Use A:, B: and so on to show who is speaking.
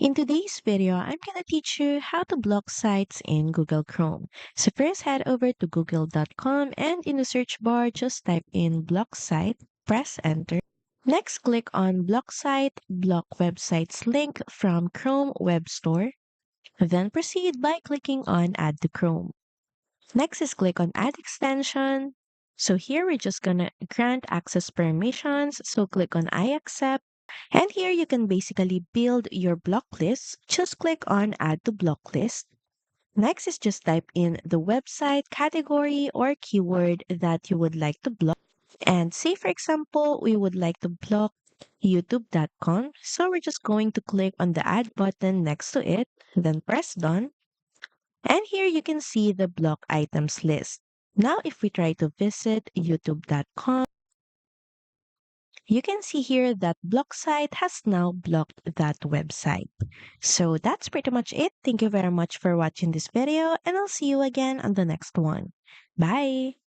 A: In today's video, I'm going to teach you how to block sites in Google Chrome. So first head over to google.com and in the search bar, just type in block site, press enter. Next, click on block site, block websites link from Chrome Web Store. Then proceed by clicking on add to Chrome. Next is click on add extension. So here we're just gonna grant access permissions. So click on I accept. And here you can basically build your block list. Just click on add to block list. Next is just type in the website category or keyword that you would like to block. And say for example, we would like to block youtube.com. So we're just going to click on the add button next to it, then press done. And here you can see the block items list. Now, if we try to visit youtube.com, you can see here that block site has now blocked that website. So that's pretty much it. Thank you very much for watching this video and I'll see you again on the next one. Bye!